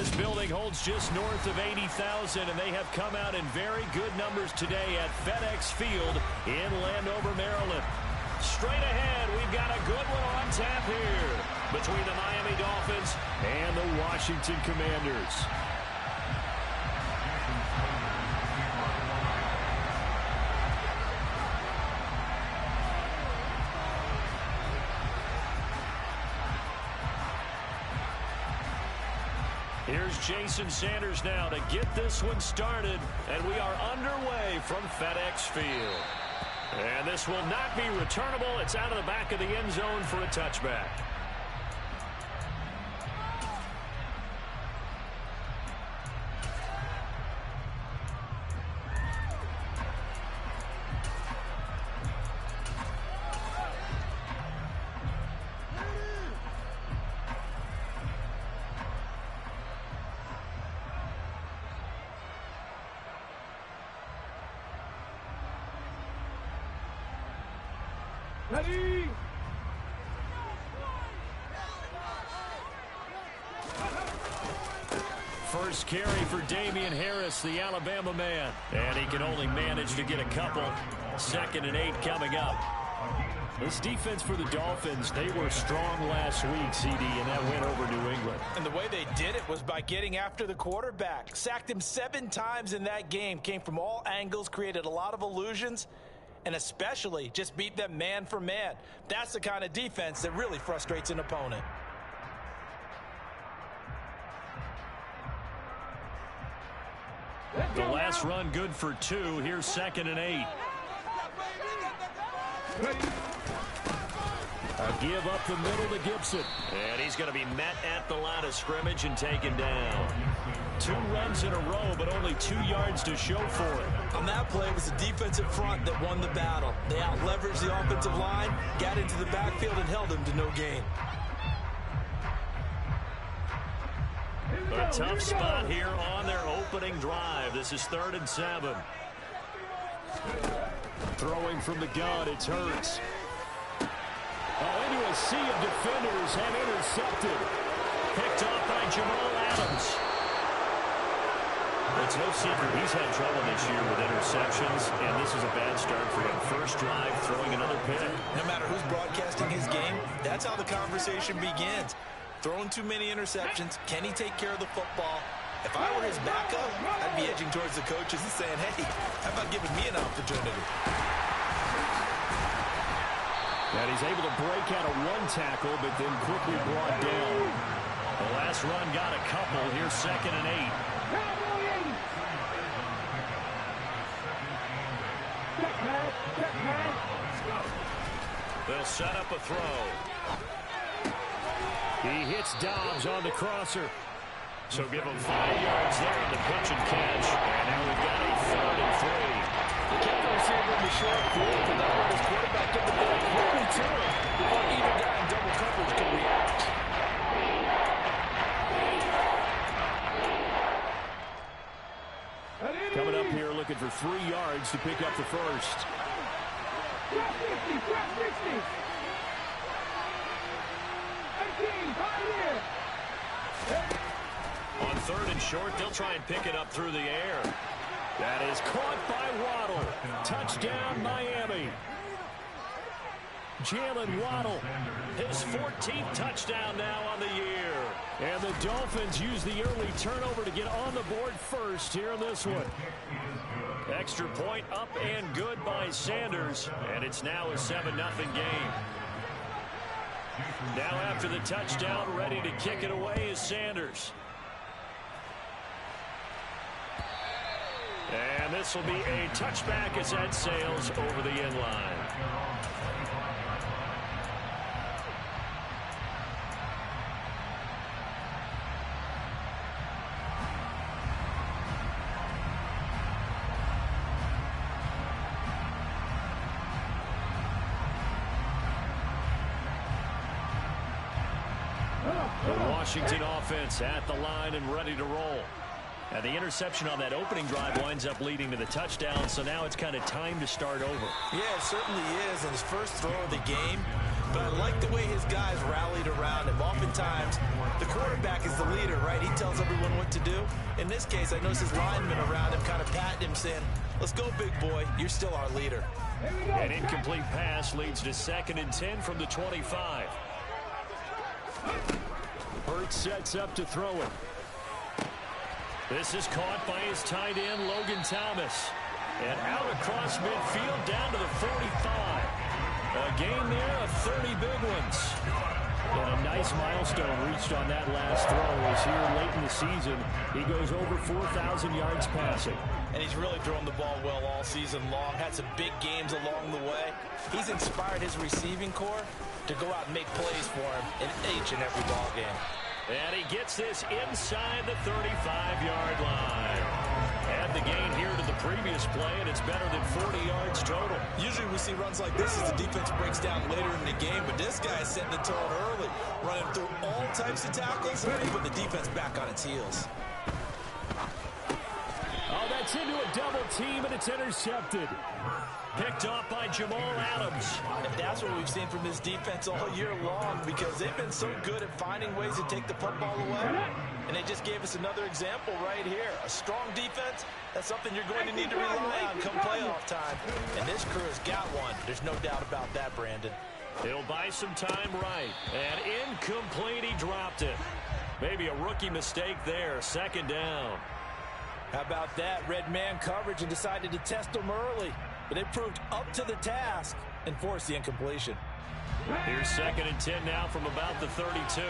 This building holds just north of 80,000, and they have come out in very good numbers today at FedEx Field in Landover, Maryland. Straight ahead, we've got a good one on tap here between the Miami Dolphins and the Washington Commanders. Here's Jason Sanders now to get this one started, and we are underway from FedEx Field. And this will not be returnable. It's out of the back of the end zone for a touchback. Ready? First carry for Damian Harris, the Alabama man. And he can only manage to get a couple. 2nd and 8 coming up. This defense for the Dolphins, they were strong last week, CD, and that went over New England. And the way they did it was by getting after the quarterback. Sacked him 7 times in that game. Came from all angles, created a lot of illusions, and especially just beat them man for man. That's the kind of defense that really frustrates an opponent. The last run good for 2. Here's 2nd and 8. A give up the middle to Gibson. And he's going to be met at the line of scrimmage and taken down. 2 runs in a row, but only 2 yards to show for it. On that play, it was the defensive front that won the battle. They out-leveraged the offensive line, got into the backfield, and held him to no gain. A tough spot here on their opening drive. This is 3rd and 7. Throwing from the gun, it's Hurts. Into a sea of defenders and intercepted. Picked off by Jamal Adams. It's no secret he's had trouble this year with interceptions, and this is a bad start for him. First drive, throwing another pick. No matter who's broadcasting his game, that's how the conversation begins. Throwing too many interceptions, can he take care of the football? If I were his backup, I'd be edging towards the coaches and saying, hey, how about giving me an opportunity? And he's able to break out of 1 tackle, but then quickly brought down. The last run got a couple. Here's 2nd and 8. They'll set up a throw. He hits Dobbs on the crosser. So give him 5 yards there on the pitch and catch. And now we've got a 3rd and 3. He kept the receiver in the short field, but that let his quarterback get the ball quickly to him before either guy in double coverage could react. Coming up here looking for 3 yards to pick up the first. On 3rd and short, they'll try and pick it up through the air. That is caught by Waddle. Touchdown, Miami. Jalen Waddle, his 14th touchdown now on the year. And the Dolphins use the early turnover to get on the board first here in this one. Extra point up and good by Sanders. And it's now a 7-0 game. Now after the touchdown, ready to kick it away is Sanders. And this will be a touchback as that sails over the end line. The Washington offense at the line and ready to roll. And the interception on that opening drive winds up leading to the touchdown, so now it's kind of time to start over. Yeah, it certainly is. And his first throw of the game, but I like the way his guys rallied around him. Oftentimes, the quarterback is the leader, right? He tells everyone what to do. In this case, I noticed his linemen around him kind of patting him, saying, let's go, big boy. You're still our leader. An incomplete pass leads to 2nd and 10 from the 25. Hurts sets up to throw it. This is caught by his tight end, Logan Thomas. And out across midfield down to the 45. A game there of 30 big ones. And a nice milestone reached on that last throw as here late in the season, he goes over 4,000 yards passing. And he's really thrown the ball well all season long. Had some big games along the way. He's inspired his receiving corps to go out and make plays for him in each and every ball game. And he gets this inside the 35-yard line. Add the gain here to the previous play, and it's better than 40 yards total. Usually we see runs like this as the defense breaks down later in the game, but this guy is setting the tone early, running through all types of tackles, and put the defense back on its heels. Oh, that's into a double team, and it's intercepted. Picked off by Jamal Adams. And that's what we've seen from this defense all year long, because they've been so good at finding ways to take the football away. And they just gave us another example right here. A strong defense, that's something you're going to need to rely on come playoff time. And this crew has got one. There's no doubt about that, Brandon. He'll buy some time right. And incomplete, he dropped it. Maybe a rookie mistake there. 2nd down. How about that? Red man coverage and decided to test them early. But they proved up to the task and forced the incompletion. Here's 2nd and 10 now from about the 32.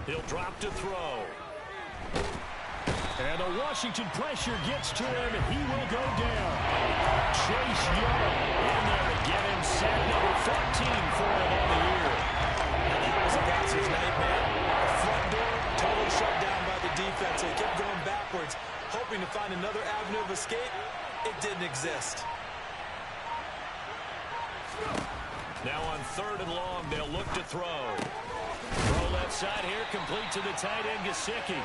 He'll drop to throw. And the Washington pressure gets to him, and he will go down. Chase Young in there to get him set. Number 14 for him on the year. And that was a passer's nightmare. The front door totally shut down by the defense. So he kept going backwards, hoping to find another avenue of escape. It didn't exist. Now on 3rd and long, they'll look to throw. Throw left side here, complete to the tight end, Gesicki.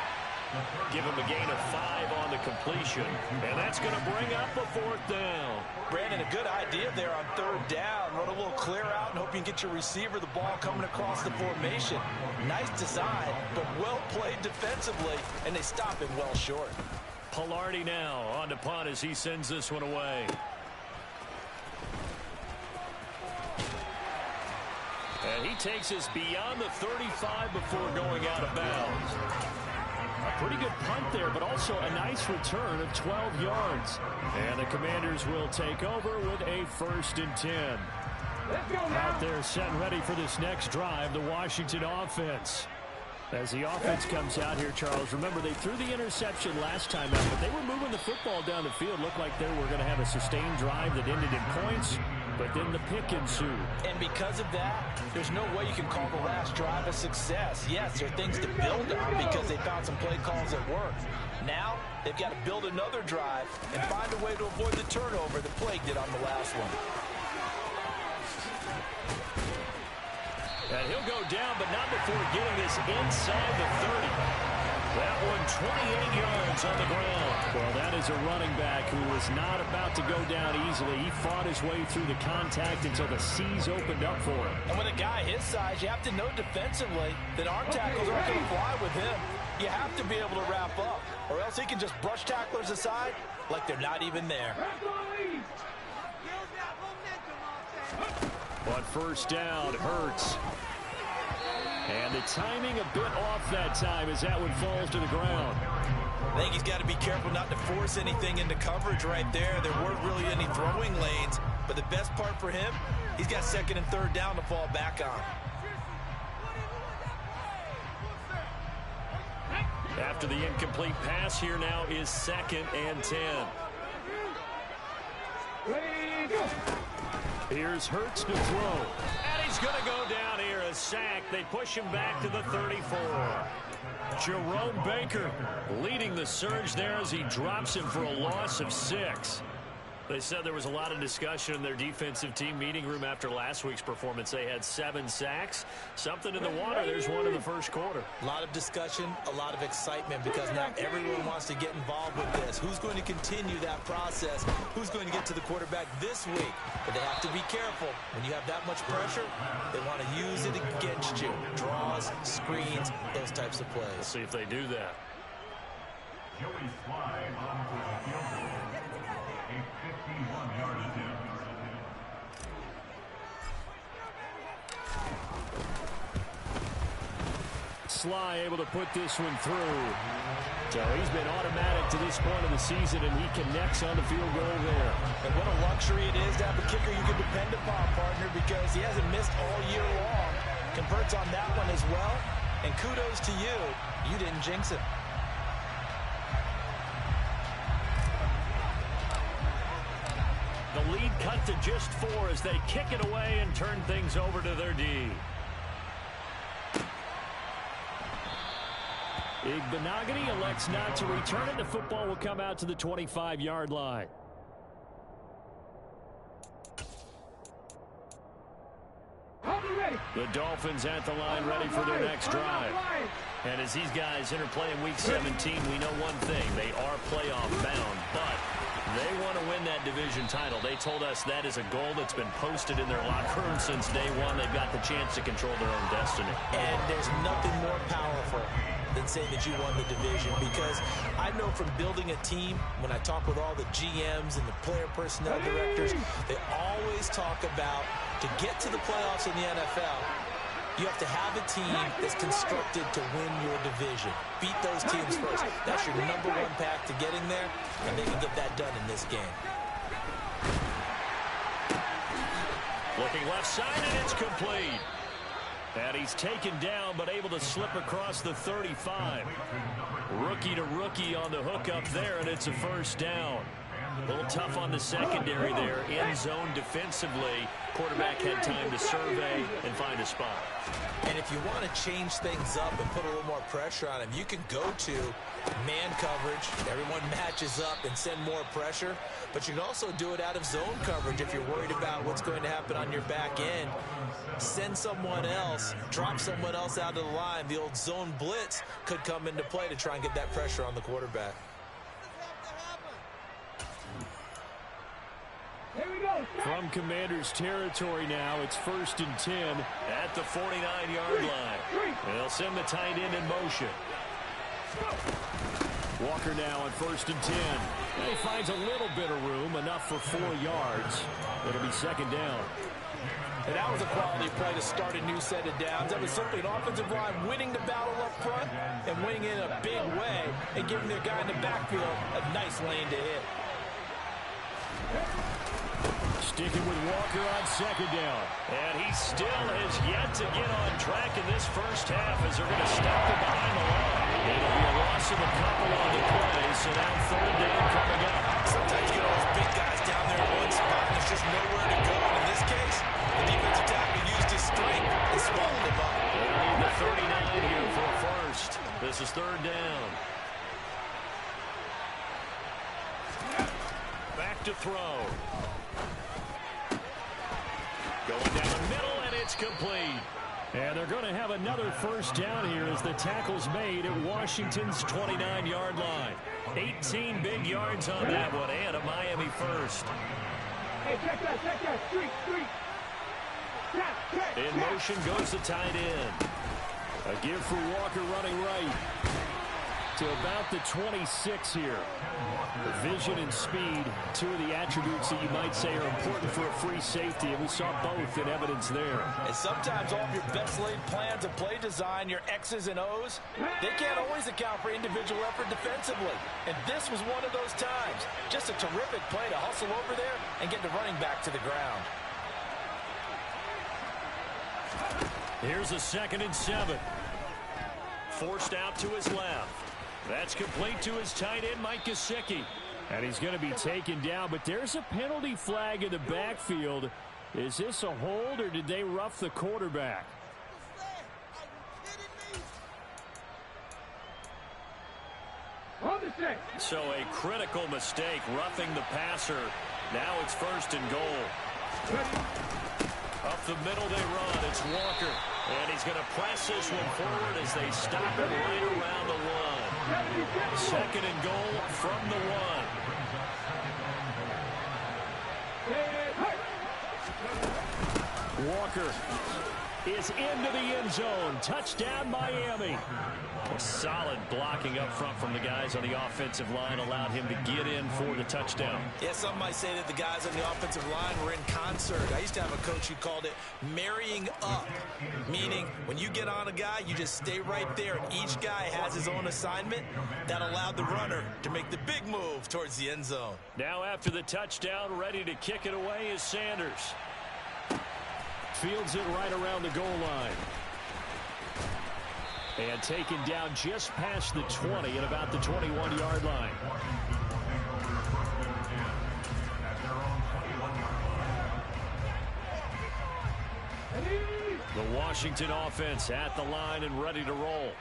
Give him a gain of 5 on the completion. And that's going to bring up a 4th down. Brandon, a good idea there on 3rd down. Run a little clear out and hope you can get your receiver the ball coming across the formation. Nice design, but well played defensively, and they stop him well short. Pilardi now on to punt as he sends this one away. And he takes us beyond the 35 before going out of bounds. A pretty good punt there, but also a nice return of 12 yards. And the Commanders will take over with a 1st and 10. Out there set and ready for this next drive, the Washington offense. As the offense comes out here, Charles, remember they threw the interception last time out, but they were moving the football down the field. Looked like they were going to have a sustained drive that ended in points, but then the pick ensued. And because of that, there's no way you can call the last drive a success. Yes, there are things to build on because they found some play calls that worked. Now, they've got to build another drive and find a way to avoid the turnover that plagued it on the last one. And he'll go down, but not before getting this inside the 30. That one 28 yards on the ground. Well, that is a running back who was not about to go down easily. He fought his way through the contact until the C's opened up for him. And with a guy his size, you have to know defensively that arm tackles aren't going to fly with him. You have to be able to wrap up, or else he can just brush tacklers aside like they're not even there. On 1st down, Hurts. And the timing a bit off that time as that one falls to the ground. I think he's got to be careful not to force anything into coverage right there. There weren't really any throwing lanes, but the best part for him, he's got 2nd and 3rd down to fall back on. After the incomplete pass, here now is 2nd and 10. Here's Hurts to throw. And he's going to go down here, a sack. They push him back to the 34. Jerome Baker leading the surge there as he drops him for a loss of 6. They said there was a lot of discussion in their defensive team meeting room after last week's performance. They had 7 sacks. Something in the water. There's one in the first quarter. A lot of discussion, a lot of excitement, because now everyone wants to get involved with this. Who's going to continue that process? Who's going to get to the quarterback this week? But they have to be careful. When you have that much pressure, they want to use it against you. Draws, screens, those types of plays. Let's see if they do that. Joey Sly onto the field goal. A 51-yard attempt. Sly able to put this one through. So he's been automatic to this point of the season, and he connects on the field goal there. And what a luxury it is to have a kicker you can depend upon, partner, because he hasn't missed all year long. Converts on that one as well. And kudos to you. You didn't jinx it. The lead cut to just 4 as they kick it away and turn things over to their D. Igbenogany elects not to return it. The football will come out to the 25-yard line. The Dolphins at the line ready for their next drive. And as these guys interplay in Week 17, we know one thing. They are playoff bound, but they want to win that division title. They told us that is a goal that's been posted in their locker room since day one. They've got the chance to control their own destiny. And there's nothing more powerful than saying that you won the division, because I know from building a team, when I talk with all the GMs and the player personnel directors, they always talk about, to get to the playoffs in the NFL, you have to have a team that's constructed to win your division. Beat those teams first. That's your #1 path to getting there, and they can get that done in this game. Looking left side, and it's complete. And he's taken down, but able to slip across the 35. Rookie to rookie on the hookup there, and it's a first down. A little tough on the secondary there. In zone defensively. Quarterback had time to survey and find a spot. And if you want to change things up and put a little more pressure on him, you can go to man coverage. Everyone matches up and send more pressure. But you can also do it out of zone coverage if you're worried about what's going to happen on your back end. Send someone else, drop someone else out of the line. The old zone blitz could come into play to try and get that pressure on the quarterback. From Commanders territory now, it's 1st and 10 at the 49-yard line. They'll send the tight end in motion. Walker now on 1st and 10. And he finds a little bit of room, enough for 4 yards. It'll be 2nd down. And that was a quality play to start a new set of downs. That was simply an offensive line winning the battle up front and winning in a big way and giving their guy in the backfield a nice lane to hit. Sticking with Walker on 2nd down. And he still has yet to get on track in this first half as they're going to stop him behind the line. It'll be a loss of a couple on the play, so now 3rd down coming up. Sometimes you get all those big guys down there in one spot and there's just nowhere to go. And in this case, the defensive tackle used his strength and swallowed him up. They need the 39 here for a first. This is 3rd down. Back to throw. Going down the middle, and it's complete. And they're going to have another first down here as the tackle's made at Washington's 29-yard line. 18 big yards on that one, and a Miami first. Hey, check that, street. In motion goes the tight end. A give for Walker running right to about the 26 here. The vision and speed, 2 of the attributes that you might say are important for a free safety, and we saw both in evidence there. And sometimes all of your best laid plans of play design, your X's and O's, they can't always account for individual effort defensively. And this was one of those times. Just a terrific play to hustle over there and get the running back to the ground. Here's a 2nd and 7. Forced out to his left. That's complete to his tight end, Mike Gesicki. And he's going to be taken down, but there's a penalty flag in the backfield. Is this a hold, or did they rough the quarterback? On the So a critical mistake, roughing the passer. Now it's 1st and goal. Up the middle they run. It's Walker. And he's going to press this one forward as they stop him right around the 1. 2nd and goal from the 1. Walker is into the end zone. Touchdown, Miami. Solid blocking up front from the guys on the offensive line allowed him to get in for the touchdown. Yeah, some might say that the guys on the offensive line were in concert. I used to have a coach who called it marrying up, meaning when you get on a guy, you just stay right there. Each guy has his own assignment. That allowed the runner to make the big move towards the end zone. Now after the touchdown, ready to kick it away is Sanders. Fields it right around the goal line. And taken down just past the 20 at about the 21-yard line. The Washington offense at the line and ready to roll.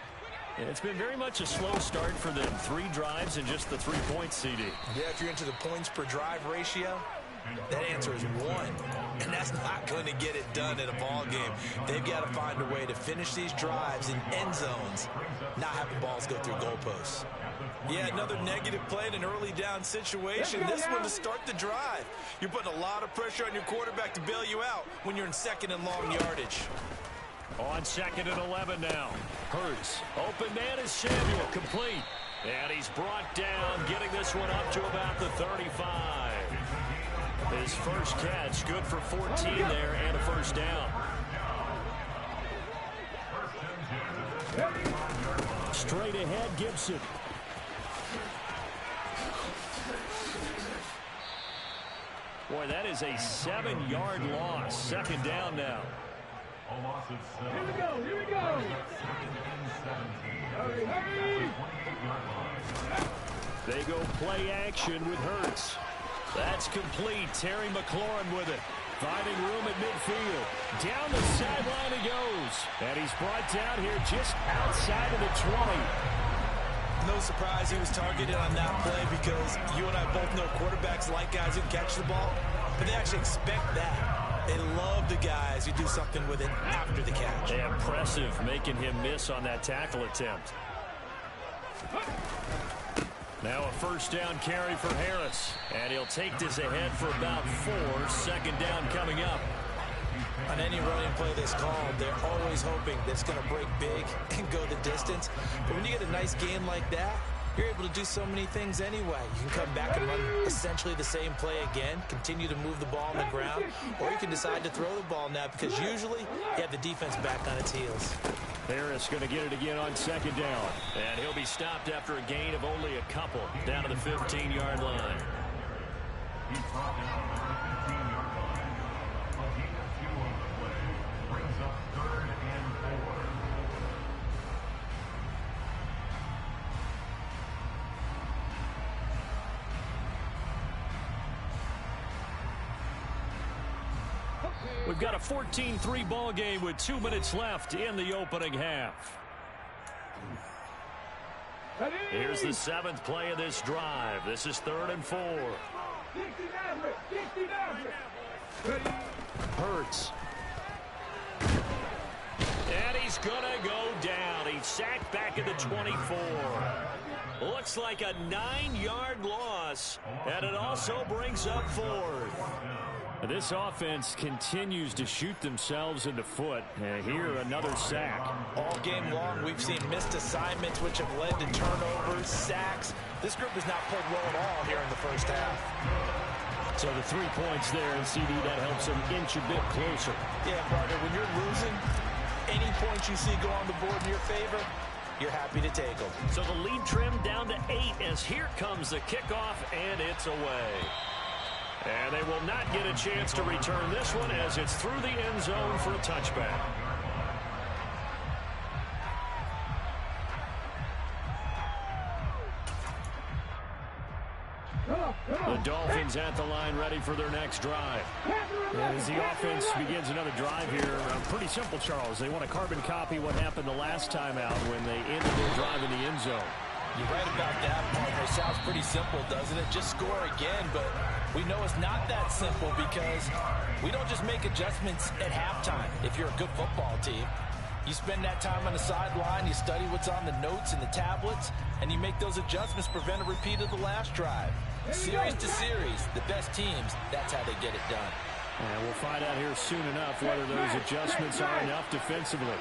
And it's been very much a slow start for them. 3 drives and just the 3 points, CD. Yeah, if you're into the points per drive ratio, that answer is 1. And that's not going to get it done in a ball game. They've got to find a way to finish these drives in end zones, not have the balls go through goalposts. Yeah, another negative play in an early down situation. This one to start the drive. You're putting a lot of pressure on your quarterback to bail you out when you're in 2nd and long yardage. On 2nd and 11 now. Hurts. Open man is Samuel. Complete. And he's brought down, getting this one up to about the 35. His first catch, good for 14 there and a 1st down. Straight ahead, Gibson. Boy, that is a 7-yard loss. 2nd down now. Here we go, here we go. Hurry, hurry. They go play action with Hurts. That's complete. Terry McLaurin with it. Finding room at midfield. Down the sideline he goes. And he's brought down here just outside of the 20. No surprise he was targeted on that play because you and I both know quarterbacks like guys who catch the ball, but they actually expect that. They love the guys who do something with it after the catch. Impressive, making him miss on that tackle attempt. Now a 1st down carry for Harris. And he'll take this ahead for about 4. 2nd down coming up. On any running play that's called, they're always hoping that it's going to break big and go the distance. But when you get a nice gain like that, you're able to do so many things anyway. You can come back and run essentially the same play again, continue to move the ball on the ground, or you can decide to throw the ball now because usually you have the defense back on its heels. Harris going to get it again on 2nd down. And he'll be stopped after a gain of only a couple down to the 15-yard line. He's brought down at the 15-yard line. A gain of 2 on the play. Brings up 3rd and 4. We've got a 14-3 ball game with 2 minutes left in the opening half. Here's the 7th play of this drive. This is 3rd and 4. Hurts. And he's going to go down. He's sacked back at the 24. Looks like a 9-yard loss. And it also brings up 4th. This offense continues to shoot themselves in the foot. Here, another sack. All game long, we've seen missed assignments, which have led to turnovers, sacks. This group has not played well at all here in the first half. So the 3 points there, and CD, that helps them inch a bit closer. Yeah, partner, when you're losing, any points you see go on the board in your favor, you're happy to take them. So the lead trimmed down to 8 as here comes the kickoff, and it's away. And they will not get a chance to return this one as it's through the end zone for a touchback. The Dolphins at the line ready for their next drive. As the offense begins another drive here, pretty simple, Charles. They want to carbon copy what happened the last time out when they ended their drive in the end zone. You're right about that, partner. Sounds pretty simple, doesn't it? Just score again, but we know it's not that simple because we don't just make adjustments at halftime. If you're a good football team, you spend that time on the sideline, you study what's on the notes and the tablets, and you make those adjustments to prevent a repeat of the last drive. Series to series, the best teams, that's how they get it done. And we'll find out here soon enough whether those adjustments are enough defensively.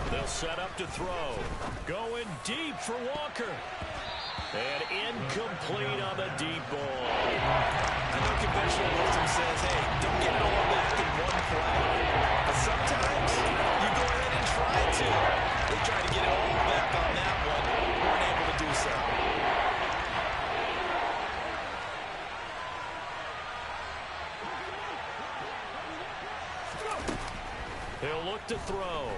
They'll set up to throw. Going deep for Walker. And incomplete on the deep ball. I know conventional wisdom says, hey, don't get it all back in one play. But sometimes you go ahead and try to. They try to get it all back on that one. Weren't able to do so. He'll look to throw.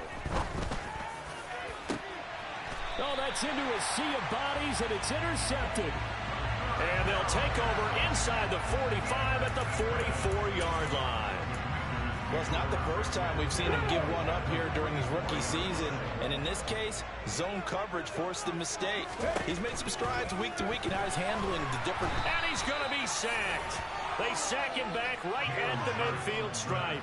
Oh, that's into a sea of bodies, and it's intercepted. And they'll take over inside the 45 at the 44-yard line. Well, it's not the first time we've seen him give one up here during his rookie season. And in this case, zone coverage forced the mistake. He's made some strides week to week in how he's handling the different... And he's going to be sacked. They sack him back right at the midfield stripe.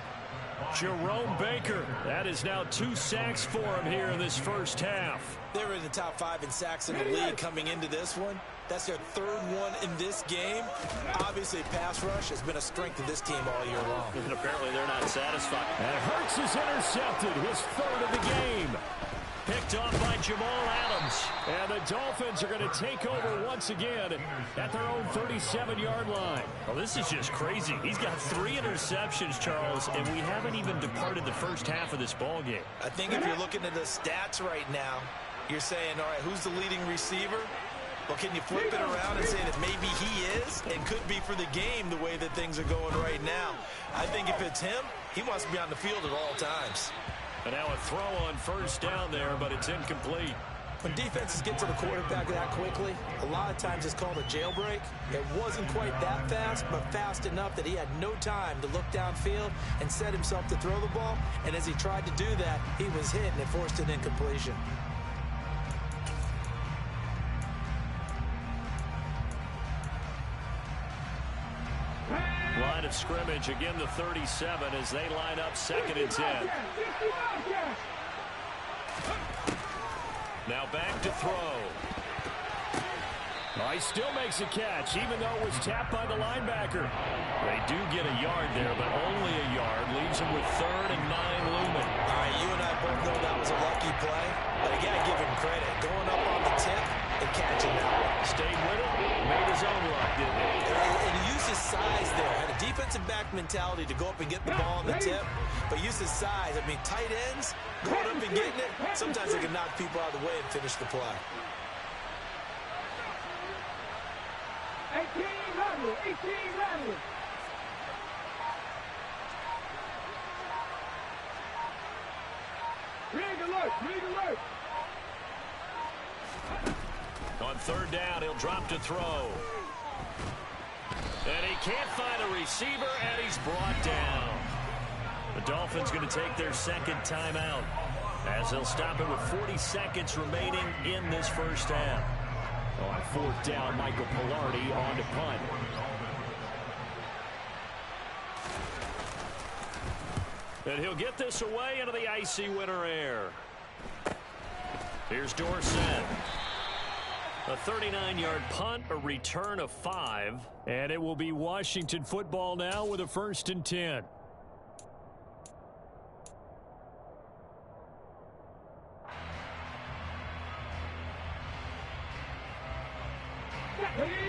Jerome Baker, that is now 2 sacks for him here in this first half. They were in the top 5 in sacks in the league coming into this one. That's their 3rd one in this game. Obviously, pass rush has been a strength of this team all year long. And apparently they're not satisfied. And Hurts is intercepted, his 3rd of the game. Picked off by Jamal Adams. And the Dolphins are going to take over once again at their own 37-yard line. Well, this is just crazy. He's got 3 interceptions, Charles, and we haven't even departed the first half of this ball game. I think if you're looking at the stats right now, you're saying, all right, who's the leading receiver? Well, can you flip it around and say that maybe he is and could be for the game the way that things are going right now? I think if it's him, he wants to be on the field at all times. And now a throw on first down there, but it's incomplete. When defenses get to the quarterback that quickly, a lot of times it's called a jailbreak. It wasn't quite that fast, but fast enough that he had no time to look downfield and set himself to throw the ball. And as he tried to do that, he was hit and it forced an incompletion. Line of scrimmage, again the 37 as they line up 2nd and 10. Now back to throw. Oh, he still makes a catch, even though it was tapped by the linebacker. They do get a yard there, but only a yard. Leaves him with 3rd and 9 looming. All right, you and I both know that was a lucky play, but I got to give him credit. Going up on the tip and catching that one. Stayed with it, made his own luck, didn't he? And he used his size there. Had a defensive back mentality to go up and get the ball on the tip, but used his size. I mean, tight ends, going up and getting it, sometimes they can knock people out of the way and finish the play. 1800. Big alert. On 3rd down, he'll drop to throw. And he can't find a receiver, and he's brought down. The Dolphins going to take their 2nd timeout as they'll stop it with 40 seconds remaining in this first half. On 4th down, Michael Pilardi on to punt. And he'll get this away into the icy winter air. Here's Dorsett. A 39-yard punt, a return of 5. And it will be Washington football now with a 1st and 10.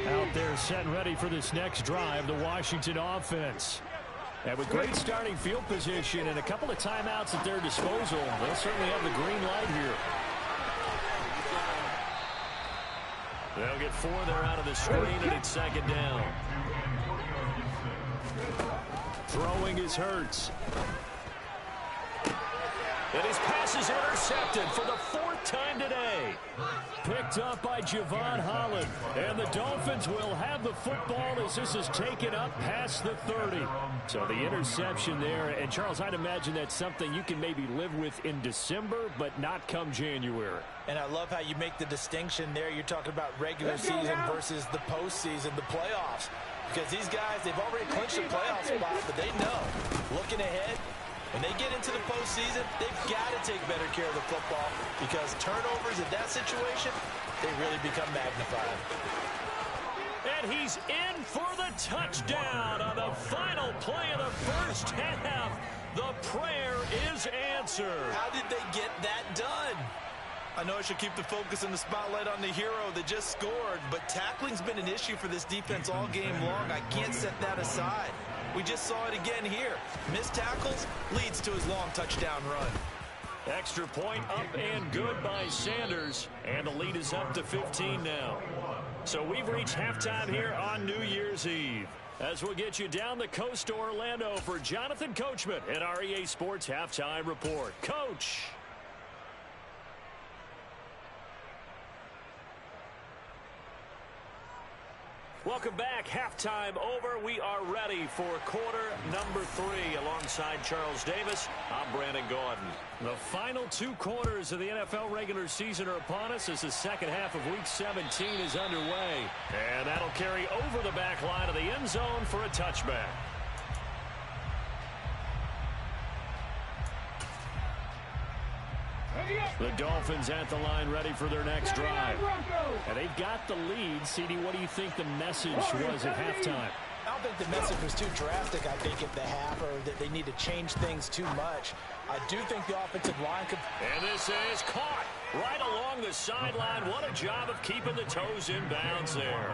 Out there set and ready for this next drive, the Washington offense. And with great starting field position and a couple of timeouts at their disposal, they'll certainly have the green light here. They'll get 4 there out of the screen, and it's 2nd down. Throwing is Hurts. And his pass is intercepted for the 4th time today. Picked up by Javon Holland. And the Dolphins will have the football as this is taken up past the 30. So the interception there. And, Charles, I'd imagine that's something you can maybe live with in December, but not come January. And I love how you make the distinction there. You're talking about regular season versus the postseason, the playoffs. Because these guys, they've already clinched a playoff spot, but they know, looking ahead, when they get into the postseason, they've got to take better care of the football because turnovers in that situation, they really become magnified. And he's in for the touchdown on the final play of the first half. The prayer is answered. How did they get that done? I know I should keep the focus and the spotlight on the hero that just scored, but tackling's been an issue for this defense all game long. I can't set that aside. We just saw it again here. Missed tackles leads to his long touchdown run. Extra point up and good by Sanders. And the lead is up to 15 now. So we've reached halftime here on New Year's Eve. As we'll get you down the coast to Orlando for Jonathan Coachman at our EA Sports Halftime Report. Coach. Welcome back. Halftime over. We are ready for quarter number 3. Alongside Charles Davis, I'm Brandon Gordon. The final 2 quarters of the NFL regular season are upon us as the second half of Week 17 is underway. And that'll carry over the back line of the end zone for a touchback. The Dolphins at the line ready for their next drive. And they've got the lead. CD, what do you think the message was at halftime? I don't think the message was too drastic, I think, at the half, or that they need to change things too much. I do think the offensive line could... And this is caught right along the sideline. What a job of keeping the toes in bounds there.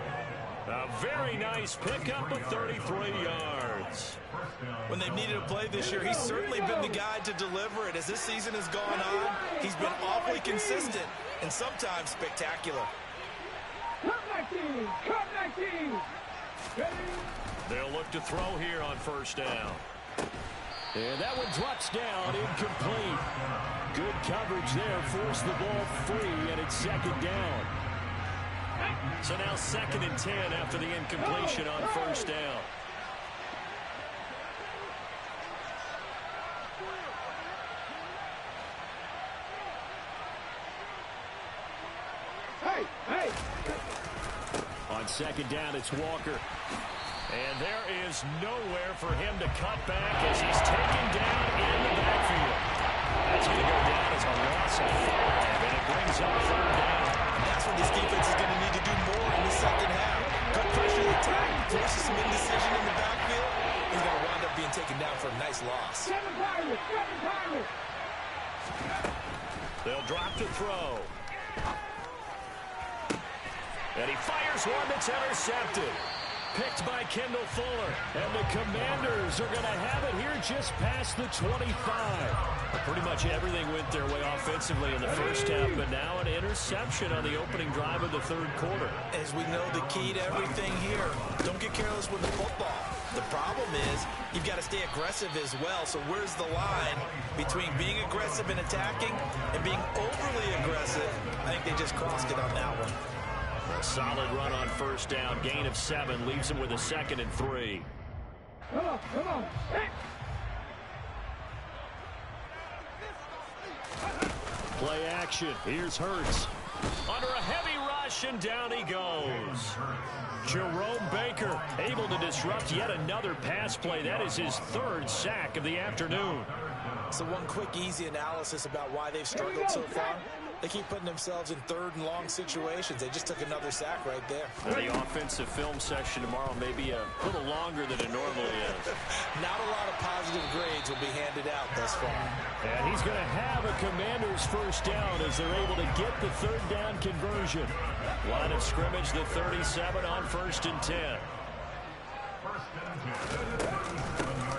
A very nice pickup of 33 yards. When they've needed a play this year, he's certainly been the guy to deliver it. As this season has gone on, he's been awfully consistent and sometimes spectacular. They'll look to throw here on first down. And that one drops down, incomplete. Good coverage there, forced the ball free, and it's second down. So now 2nd and 10 after the incompletion on first down. On second down, it's Walker. And there is nowhere for him to cut back as he's taken down in the backfield. That's going to go down as a loss of 5, and it brings up 3rd down. That's what this defense is going to need to do more in the second half. Good pressure attack, forces some indecision in the backfield. He's going to wind up being taken down for a nice loss. They'll drop to throw. And he fires one that's intercepted. Picked by Kendall Fuller. And the Commanders are going to have it here just past the 25. Pretty much everything went their way offensively in the first half, but now an interception on the opening drive of the 3rd quarter. As we know, the key to everything here, don't get careless with the football. The problem is you've got to stay aggressive as well. So where's the line between being aggressive and attacking and being overly aggressive? I think they just crossed it on that one. A solid run on first down. Gain of 7 leaves him with a 2nd and 3. Come on. Play action. Here's Hurts. Under a heavy rush, and down he goes. Jerome Baker able to disrupt yet another pass play. That is his 3rd sack of the afternoon. So one quick, easy analysis about why they've struggled so far. They keep putting themselves in 3rd and long situations. They just took another sack right there. The offensive film session tomorrow may be a little longer than it normally is. Not a lot of positive grades will be handed out thus far. And he's going to have a Commanders first down as they're able to get the 3rd down conversion. Line of scrimmage, the 37 on 1st and 10.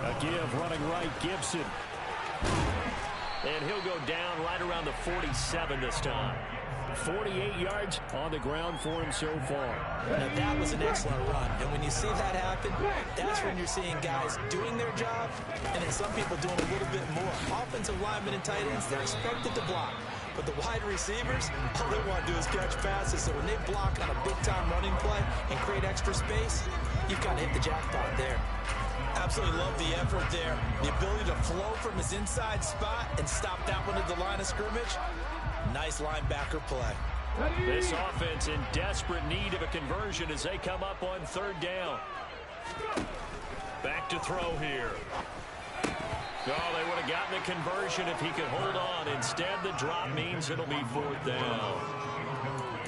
A give running right, Gibson. And he'll go down right around the 47 this time. 48 yards on the ground for him so far. Now that was an excellent run. And when you see that happen, that's when you're seeing guys doing their job and then some people doing a little bit more. Offensive linemen and tight ends, they're expected to block. But the wide receivers, all they want to do is catch passes. So when they block on a big-time running play and create extra space, you've got to hit the jackpot there. Absolutely love the effort there. The ability to flow from his inside spot and stop that one at the line of scrimmage. Nice linebacker play. This offense in desperate need of a conversion as they come up on third down. Back to throw here. Oh, they would have gotten the conversion if he could hold on. Instead, the drop means it'll be fourth down.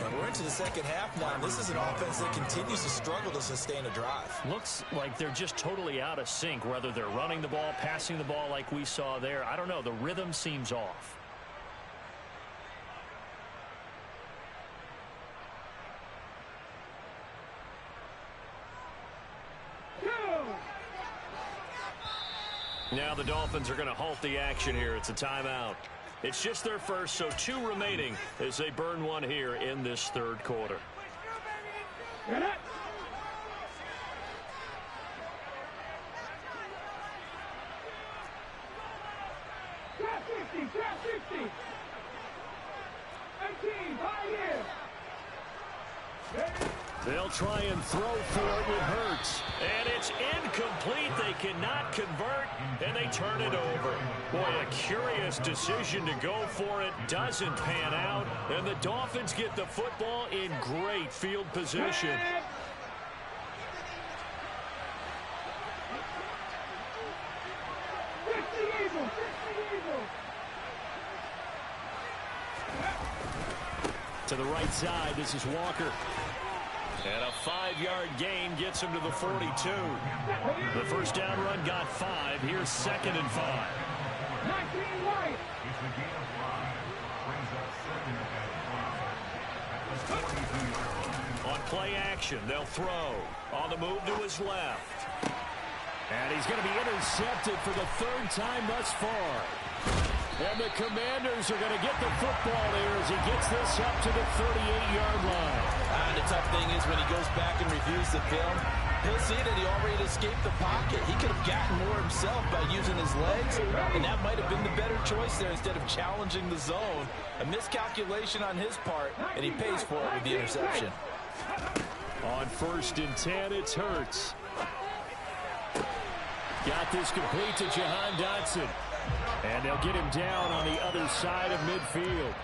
And we're into the second half now. This is an offense that continues to struggle to sustain a drive. Looks like they're just totally out of sync, whether they're running the ball, passing the ball like we saw there. I don't know. The rhythm seems off. Now the Dolphins are going to halt the action here. It's a timeout. It's just their first, so 2 remaining as they burn one here in this third quarter. Get it. Trap 50, trap 50. 18, 5 here. They'll try and throw for it with Hurts. And it's incomplete. They cannot convert, and they turn it over. Boy, a curious decision to go for it. Doesn't pan out, and the Dolphins get the football in great field position. To the right side, this is Walker. And a 5-yard gain gets him to the 42. The first down run got 5. Here's 2nd and 5. 19 right. It's a gain of 5. Brings up 2nd and 5. At the 42-yard line. On play action, they'll throw. On the move to his left. And he's going to be intercepted for the 3rd time thus far. And the Commanders are going to get the football there as he gets this up to the 38-yard line. And the tough thing is when he goes back and reviews the film, he'll see that he already escaped the pocket. He could have gotten more himself by using his legs, and that might have been the better choice there instead of challenging the zone. A miscalculation on his part, and he pays for it with the interception. On 1st and 10, it's Hurts. Got this complete to Jahan Dotson. And they'll get him down on the other side of midfield.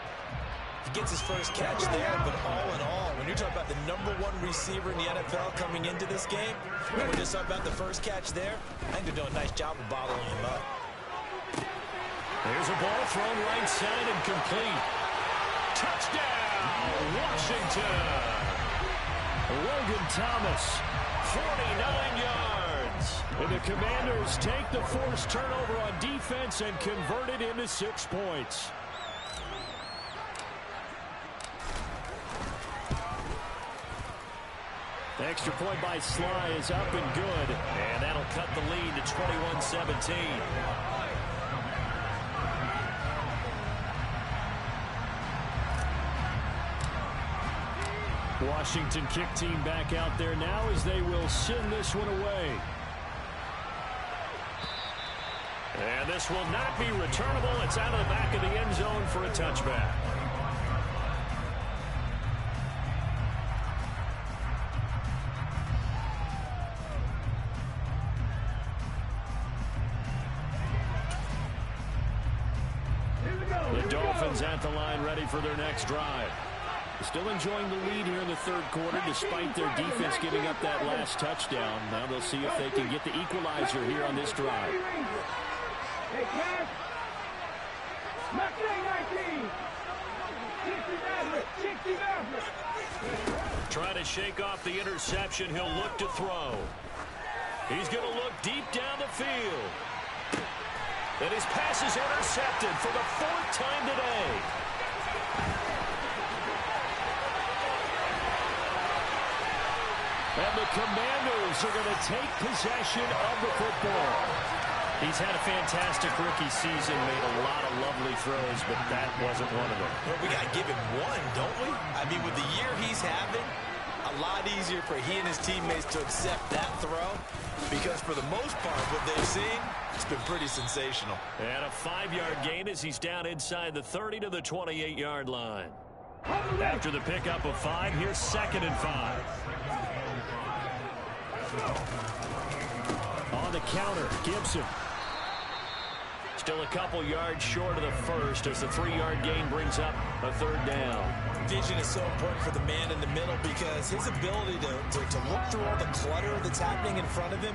He gets his first catch there, but all in all, when you're talking about the #1 receiver in the NFL coming into this game, and we're just talking about the first catch there, I think they're doing a nice job of bottling him up. There's a ball thrown right side and complete. Touchdown, Washington. Logan Thomas, 49 yards. And the Commanders take the forced turnover on defense and convert it into 6 points. The extra point by Sly is up and good. And that'll cut the lead to 21-17. Washington kick team back out there now as they will send this one away. And this will not be returnable. It's out of the back of the end zone for a touchback. The Dolphins at the line ready for their next drive. Still enjoying the lead here in the third quarter despite their defense giving up that last touchdown. Now they'll see if they can get the equalizer here on this drive. Trying to shake off the interception. He'll look to throw. He's going to look deep down the field. And his pass is intercepted for the 4th time today. And the Commanders are going to take possession of the football. He's had a fantastic rookie season, made a lot of lovely throws, but that wasn't one of them. Well, we got to give him one, don't we? I mean, with the year he's having, a lot easier for he and his teammates to accept that throw, because for the most part, what they've seen, it's been pretty sensational. And a 5-yard gain as he's down inside the 30 to the 28-yard line. After the pickup of 5, here's 2nd and 5. On the counter, Gibson. Still a couple yards short of the first as the 3-yard gain brings up a 3rd down. Vision is so important for the man in the middle because his ability to look through all the clutter that's happening in front of him,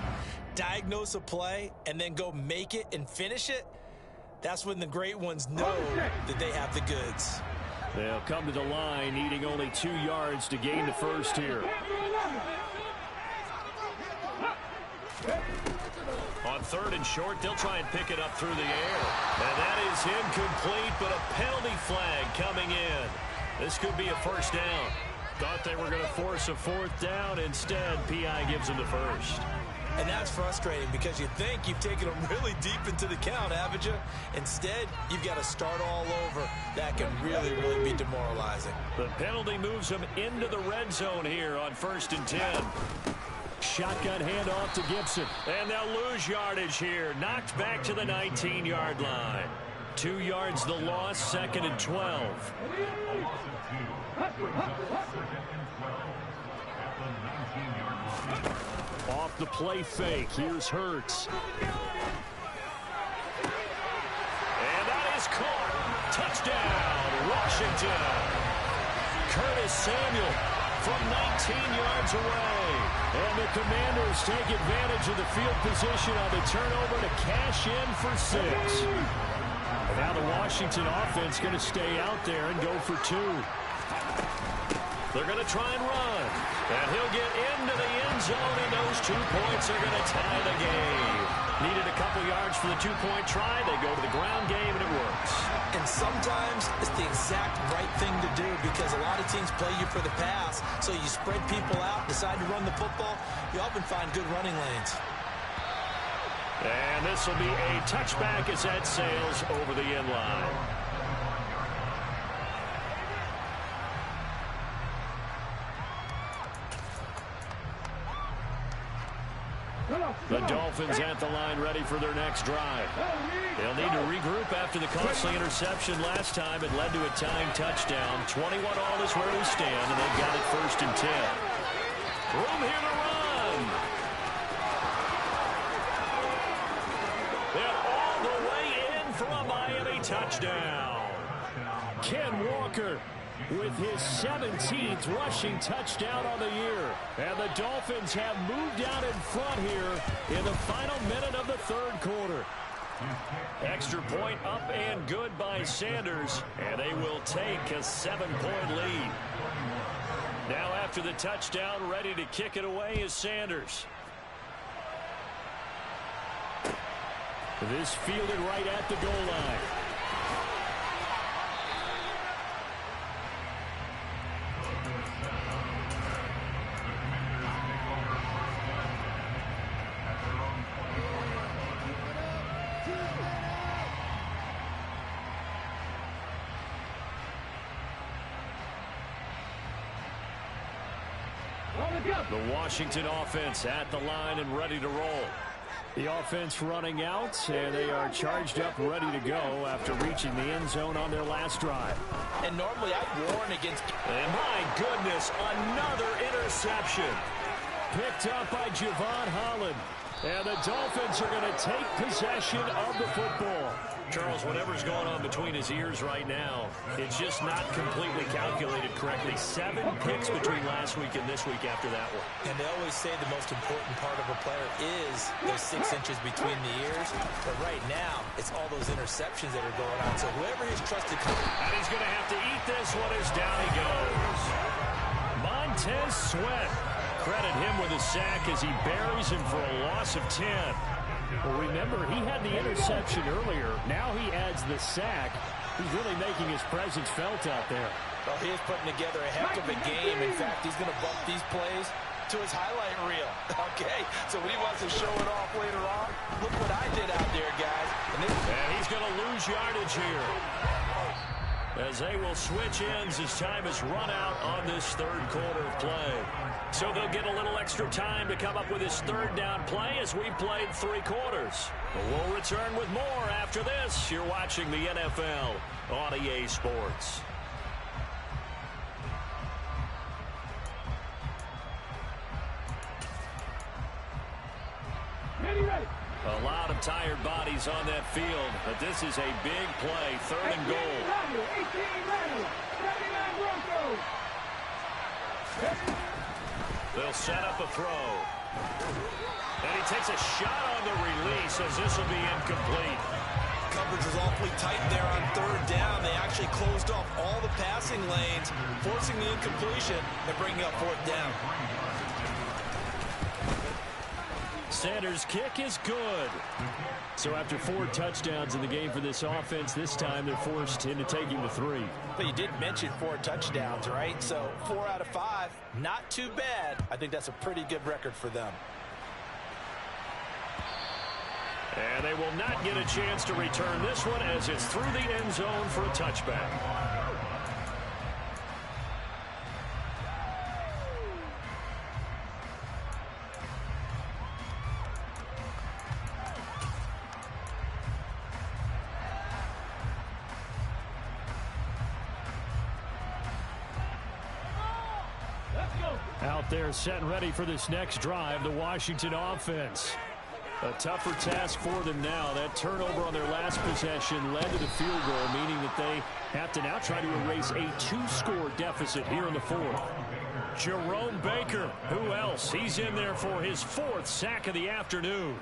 diagnose a play, and then go make it and finish it, that's when the great ones know that they have the goods. They'll come to the line needing only 2 yards to gain the first here. On 3rd and short, they'll try and pick it up through the air. And that is incomplete, but a penalty flag coming in. This could be a 1st down. Thought they were going to force a 4th down. Instead, P.I. gives them the first. And that's frustrating because you think you've taken them really deep into the count, haven't you? Instead, you've got to start all over. That can really, really be demoralizing. The penalty moves them into the red zone here on 1st and 10. Shotgun handoff to Gibson. And they'll lose yardage here. Knocked back to the 19-yard line. 2 yards the loss, 2nd and 12. Off the play fake, here's Hurts. And that is caught. Touchdown, Washington. Curtis Samuel from 19 yards away. And the Commanders take advantage of the field position on the turnover to cash in for 6. And now the Washington offense going to stay out there and go for 2. They're going to try and run. And he'll get into the end zone, and those 2 points are going to tie the game. Needed a couple yards for the 2-point try. They go to the ground game, and it works. And sometimes it's the exact right thing to do because a lot of teams play you for the pass. So you spread people out, decide to run the football. You often find good running lanes. And this will be a touchback as that sails over the end line. The Dolphins at the line ready for their next drive. They'll need to regroup after the costly interception last time. It led to a timed touchdown. 21 all is where we stand, and they've got it 1st and 10. Room here to run. They're all the way in for a Miami touchdown. Ken Walker with his 17th rushing touchdown on the year. And the Dolphins have moved out in front here in the final minute of the 3rd quarter. Extra point up and good by Sanders, and they will take a 7-point lead. Now after the touchdown, ready to kick it away is Sanders. This fielded right at the goal line. The Washington offense at the line and ready to roll. The offense running out, and they are charged up, ready to go after reaching the end zone on their last drive. And normally I'd warn against... And my goodness, another interception. Picked up by Javon Holland. And the Dolphins are going to take possession of the football. Charles, whatever's going on between his ears right now, it's just not completely calculated correctly. 7 picks between last week and this week after that one. And they always say the most important part of a player is those 6 inches between the ears. But right now, it's all those interceptions that are going on. So whoever his trusted... And he's going to have to eat this one as down he goes. Montez Sweat. Credit him with a sack as he buries him for a loss of 10. Well, remember, he had the interception earlier. Now he adds the sack. He's really making his presence felt out there. Well, he is putting together a heck of a game. In fact, he's going to bump these plays to his highlight reel. Okay, so when he wants to show it off later on, look what I did out there, guys. And he's going to lose yardage here, as they will switch ends as time is run out on this third quarter of play. So they'll get a little extra time to come up with his third down play as we played 3 quarters. We'll return with more after this. You're watching the NFL on EA Sports. A lot of tired bodies on that field, but this is a big play, 3rd and goal. 18 They'll set up a throw. And he takes a shot on the release as this will be incomplete. Coverage was awfully tight there on 3rd down. They actually closed off all the passing lanes, forcing the incompletion and bringing up 4th down. Sanders' kick is good. So after 4 touchdowns in the game for this offense, this time they're forced into taking the 3. But you did mention 4 touchdowns, right? So 4 out of 5, not too bad. I think that's a pretty good record for them. And they will not get a chance to return this one as it's through the end zone for a touchback. Out there set and ready for this next drive, the Washington offense. A tougher task for them now. That turnover on their last possession led to the field goal, meaning that they have to now try to erase a 2-score deficit here in the 4th. Jerome Baker, who else? He's in there for his 4th sack of the afternoon.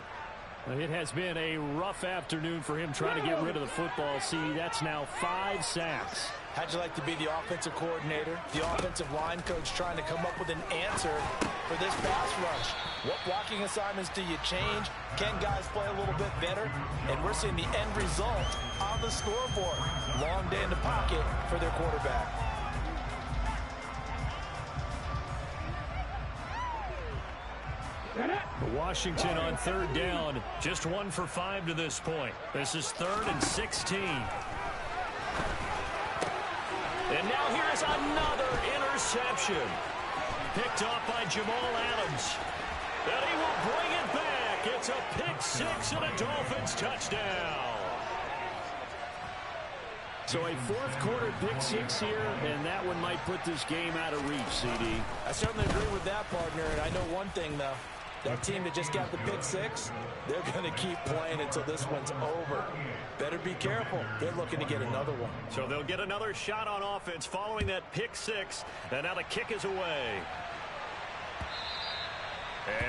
It has been a rough afternoon for him trying to get rid of the football. See, that's now 5 sacks. How'd you like to be the offensive coordinator, the offensive line coach trying to come up with an answer for this pass rush? What blocking assignments do you change? Can guys play a little bit better? And we're seeing the end result on the scoreboard. Long day in the pocket for their quarterback. Washington on 3rd down, just 1 for 5 to this point. This is 3rd and 16. And now here is another interception. Picked off by Jamal Adams. And he will bring it back. It's a pick 6 and a Dolphins touchdown. So a 4th quarter pick 6 here, and that one might put this game out of reach, CD. I certainly agree with that, partner. And I know one thing, though. That team that just got the pick 6, they're going to keep playing until this one's over. Better be careful. They're looking to get another one. So they'll get another shot on offense following that pick 6, and now the kick is away.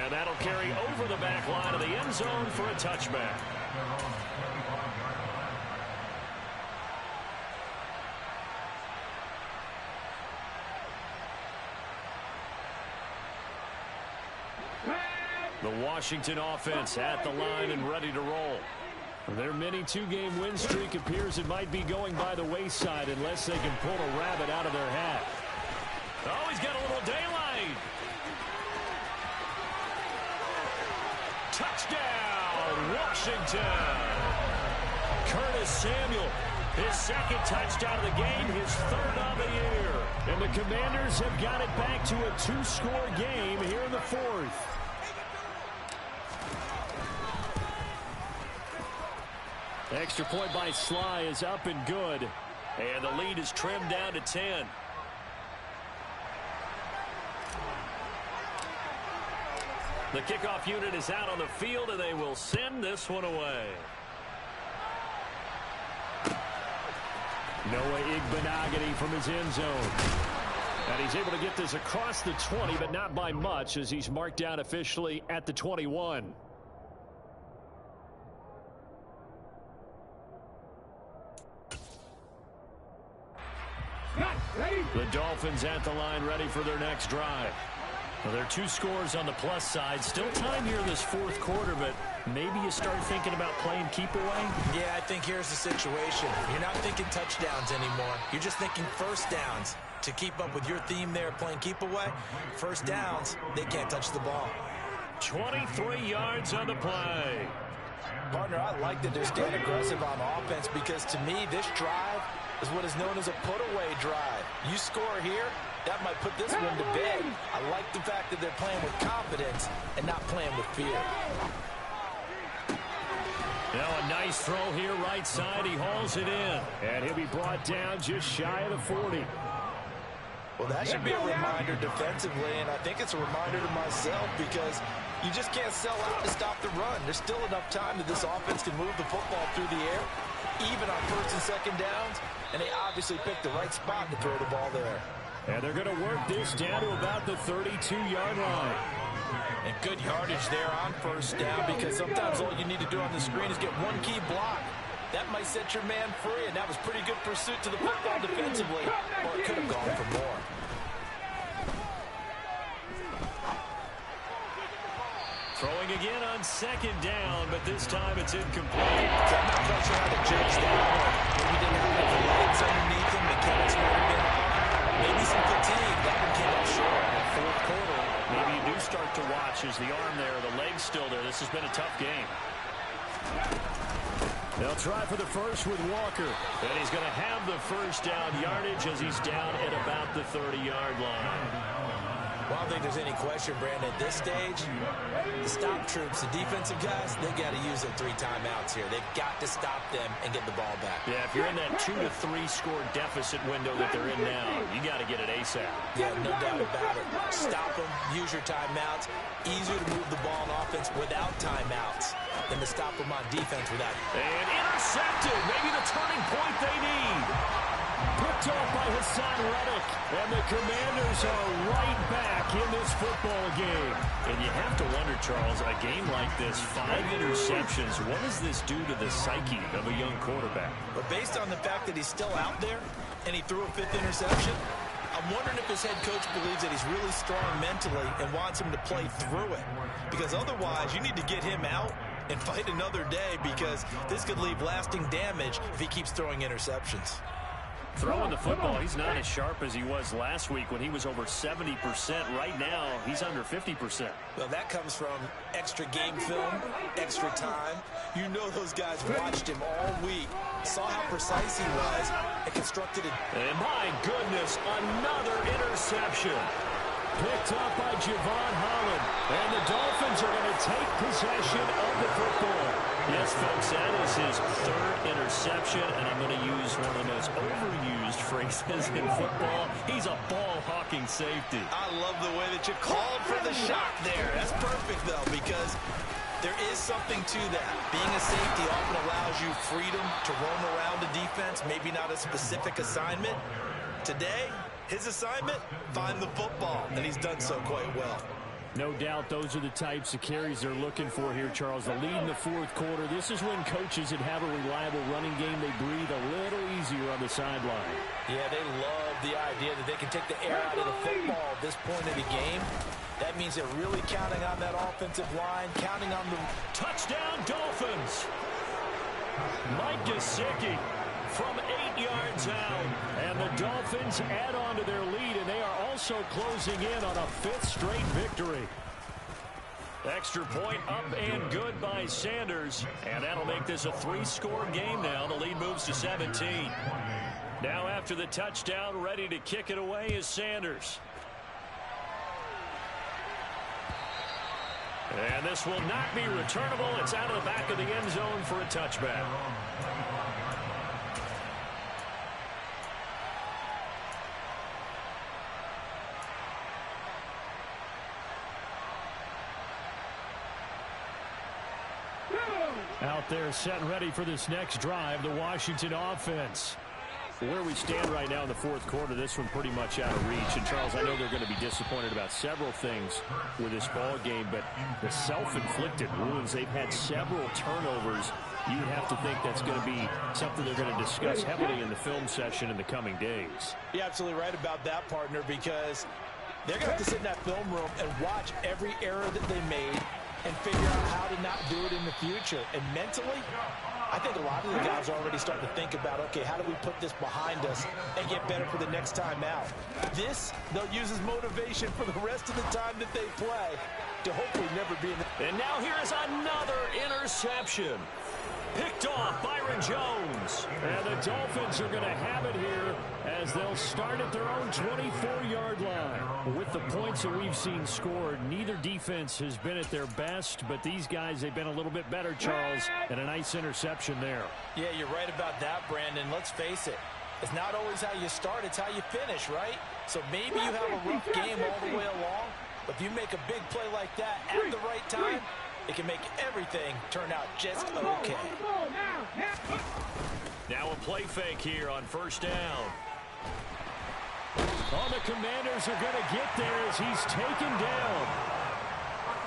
And that'll carry over the back line of the end zone for a touchback. The Washington offense at the line and ready to roll. Their mini 2-game win streak appears it might be going by the wayside unless they can pull a rabbit out of their hat. Oh, he's got a little daylight. Touchdown, Washington. Curtis Samuel, his 2nd touchdown of the game, his 3rd of the year. And the Commanders have got it back to a 2-score game here in the 4th. Extra point by Sly is up and good. And the lead is trimmed down to 10. The kickoff unit is out on the field, and they will send this one away. Noah Igbenogany from his end zone. And he's able to get this across the 20, but not by much, as he's marked down officially at the 21. The Dolphins at the line ready for their next drive. Well, there are 2 scores on the plus side. Still time here in this 4th quarter, but maybe you start thinking about playing keep away? Yeah, I think here's the situation. You're not thinking touchdowns anymore. You're just thinking first downs. to keep up with your theme there, playing keep away. First downs, they can't touch the ball. 23 yards on the play. Partner, I like that they're staying aggressive on offense because to me, this drive is what is known as a put-away drive. You score here, that might put this one to bed. I like the fact that they're playing with confidence and not playing with fear. Now a nice throw here right side. He hauls it in. And he'll be brought down just shy of the 40. Well, that should be a reminder defensively, and I think it's a reminder to myself because you just can't sell out to stop the run. There's still enough time that this offense can move the football through the air, even on first and second downs, and they obviously picked the right spot to throw the ball there. And they're going to work this down to about the 32-yard line. And good yardage there on first down because sometimes all you need to do on the screen is get one key block. That might set your man free, and that was pretty good pursuit to the football defensively, or it could have gone for more. Throwing again on second down, but this time it's incomplete. So I'm not quite sure how to judge that one. Maybe didn't have enough legs underneath him. Mechanics might have been off. Maybe some fatigue. That one came up short. Fourth quarter, maybe you do start to watch as the arm there, the leg's still there. This has been a tough game. They'll try for the first with Walker. And he's going to have the first down yardage as he's down at about the 30-yard line. Well, I don't think there's any question, Brandon, at this stage, the stop troops, the defensive guys, they got to use their 3 timeouts here. They've got to stop them and get the ball back. Yeah, if you're in that 2 to 3 score deficit window that they're in now, you got to get it ASAP. Yeah, no doubt about it. Stop them, use your timeouts. Easier to move the ball on offense without timeouts than to stop them on defense without. And intercepted, maybe the turning point they need. Picked off by Hassan Reddick, and the Commanders are right back in this football game. And you have to wonder, Charles, a game like this, 5 interceptions, what does this do to the psyche of a young quarterback? But based on the fact that he's still out there and he threw a 5th interception, I'm wondering if his head coach believes that he's really strong mentally and wants him to play through it. Because otherwise, you need to get him out and fight another day because this could leave lasting damage if he keeps throwing interceptions. Throwing the football, he's not as sharp as he was last week when he was over 70%. Right now, he's under 50%. Well, that comes from extra game film, extra time. You know those guys watched him all week, saw how precise he was, and constructed it. And my goodness, another interception. Picked up by Javon Holland. And the Dolphins are going to take possession of the football. Yes, folks, that is his 3rd interception, and I'm going to use one of the most overused phrases in football. He's a ball-hawking safety. I love the way that you called for the shot there. That's perfect, though, because there is something to that. Being a safety often allows you freedom to roam around the defense, maybe not a specific assignment. Today, his assignment, find the football, and he's done so quite well. No doubt those are the types of carries they're looking for here, Charles. The lead in the 4th quarter. This is when coaches that have a reliable running game, they breathe a little easier on the sideline. Yeah, they love the idea that they can take the air out of the football at this point of the game. That means they're really counting on that offensive line, counting on the touchdown Dolphins. Mike Gesicki from 8 yards out. And the Dolphins add on to their lead, and they are also closing in on a 5th straight victory. Extra point up and good by Sanders. And that'll make this a 3-score game now. The lead moves to 17. Now after the touchdown, ready to kick it away is Sanders. And this will not be returnable. It's out of the back of the end zone for a touchback. Out there set and ready for this next drive, the Washington offense. Where we stand right now in the 4th quarter, this one pretty much out of reach. And, Charles, I know they're going to be disappointed about several things with this ball game, but the self-inflicted wounds, they've had several turnovers. You have to think that's going to be something they're going to discuss heavily in the film session in the coming days. You're absolutely right about that, partner, because they're going to have to sit in that film room and watch every error that they made and figure out how to not do it in the future. And mentally, I think a lot of the guys are already starting to think about, okay, how do we put this behind us and get better for the next time out? This, they'll use as motivation for the rest of the time that they play to hopefully never be in the... And now here is another interception. Picked off Byron Jones. And the Dolphins are going to have it here as they'll start at their own 24-yard line. With the points that we've seen scored, neither defense has been at their best, but these guys, they've been a little bit better, Charles, and a nice interception there. Yeah, you're right about that, Brandon. Let's face it. It's not always how you start, it's how you finish, right? So maybe you have a rough game all the way along, but if you make a big play like that at the right time, it can make everything turn out just okay. Now a play fake here on first down. Oh, the Commanders are going to get there as he's taken down.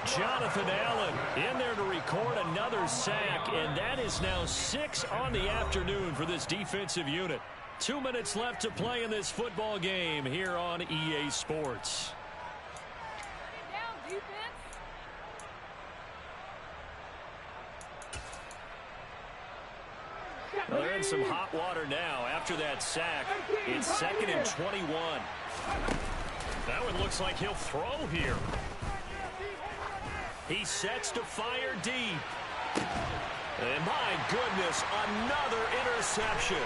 Jonathan Allen in there to record another sack, and that is now 6 on the afternoon for this defensive unit. 2 minutes left to play in this football game here on EA Sports. Well, they're in some hot water now after that sack. It's 2nd and 21. That one looks like he'll throw here. He sets to fire deep. And my goodness, another interception.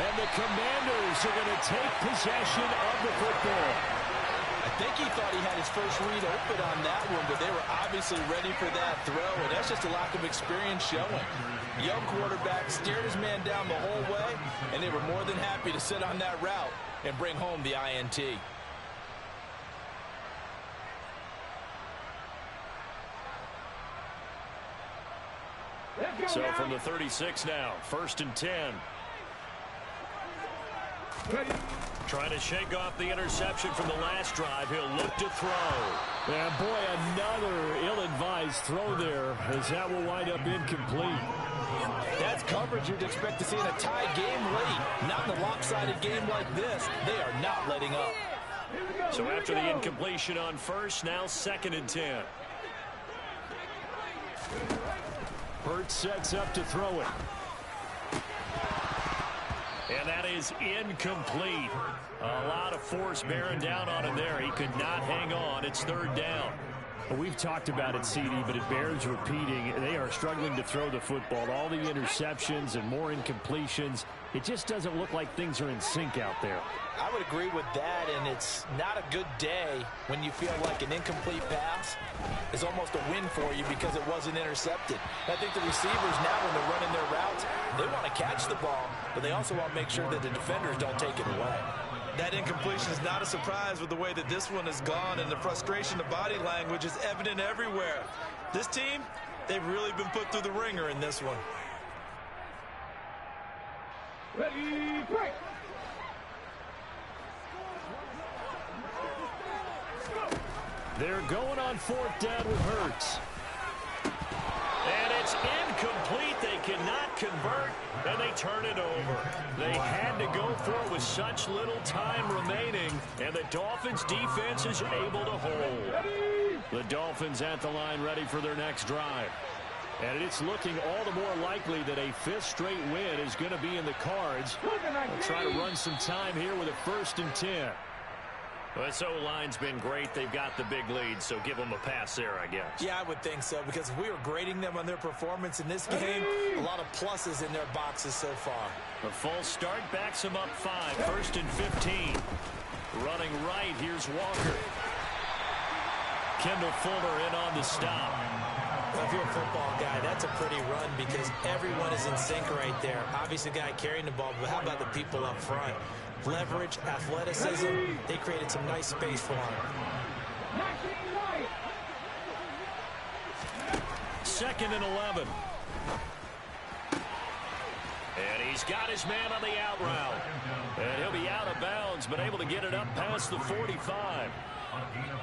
And the Commanders are going to take possession of the football. I think he thought he had his first read open on that one, but they were obviously ready for that throw, and that's just a lack of experience showing. Young quarterback stared his man down the whole way, and they were more than happy to sit on that route and bring home the INT. So from the 36 now, 1st and 10. Trying to shake off the interception from the last drive. He'll look to throw. And boy, another ill-advised throw there as that will wind up incomplete. That's coverage you'd expect to see in a tie game late. Not in a lopsided game like this. They are not letting up. So after the incompletion on first, now 2nd and 10. Hurts sets up to throw it. And that is incomplete. A lot of force bearing down on him there. He could not hang on. It's 3rd down. We've talked about it, CD, but it bears repeating. They are struggling to throw the football. All the interceptions and more incompletions. It just doesn't look like things are in sync out there. I would agree with that, and it's not a good day when you feel like an incomplete pass is almost a win for you because it wasn't intercepted. I think the receivers now, when they're running their routes, they want to catch the ball, but they also want to make sure that the defenders don't take it away. That incompletion is not a surprise with the way that this one has gone, and the frustration, the body language is evident everywhere. This team, they've really been put through the ringer in this one. Ready, break. They're going on 4th down with Hurts. And it's incomplete. They cannot convert, and they turn it over. They had to go for it with such little time remaining, and the Dolphins' defense is able to hold. The Dolphins at the line ready for their next drive. And it's looking all the more likely that a 5th straight win is going to be in the cards. They'll try to run some time here with a 1st and 10. Well, this O-line's been great. They've got the big lead, so give them a pass there, I guess. Yeah, I would think so, because if we were grading them on their performance in this game, a lot of pluses in their boxes so far. The false start backs them up 5, 1st and 15. Running right, here's Walker. Kendall Fuller in on the stop. Well, if you're a football guy, that's a pretty run because everyone is in sync right there. Obviously, the guy carrying the ball, but how about the people up front? Leverage, athleticism, they created some nice space for him. 2nd and 11. And he's got his man on the out route. And he'll be out of bounds, but able to get it up past the 45.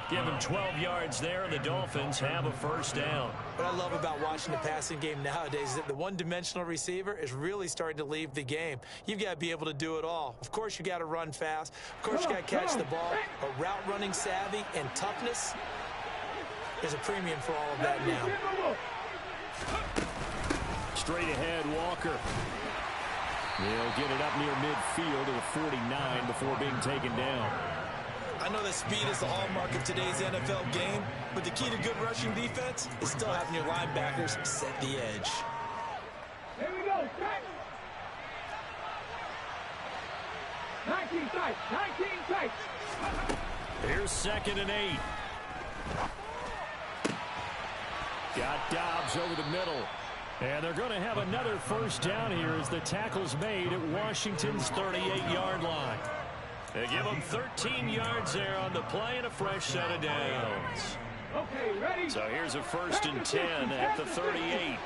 Give him 12 yards there, and the Dolphins have a first down. What I love about watching the passing game nowadays is that the one-dimensional receiver is really starting to leave the game. You've got to be able to do it all. Of course, you got to run fast. Of course, you got to catch the ball. But route running savvy and toughness, there's a premium for all of that now. Straight ahead, Walker. They'll get it up near midfield to the 49 before being taken down. I know that speed is the hallmark of today's NFL game, but the key to good rushing defense is still having your linebackers set the edge. Here we go, set. 19 tight, 19 tight. Here's 2nd and 8. Got Dobbs over the middle. And they're going to have another first down here as the tackle's made at Washington's 38-yard line. They give them 13 yards there on the play and a fresh set of downs. Okay, ready? So here's a 1st and 10 at the 38.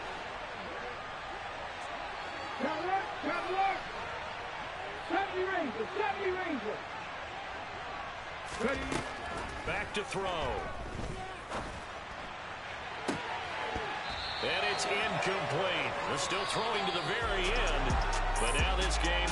Cover up, cover up. 70 Ranger, 70 Ranger. Ready? Back to throw. And it's incomplete. They're still throwing to the very end. But now this game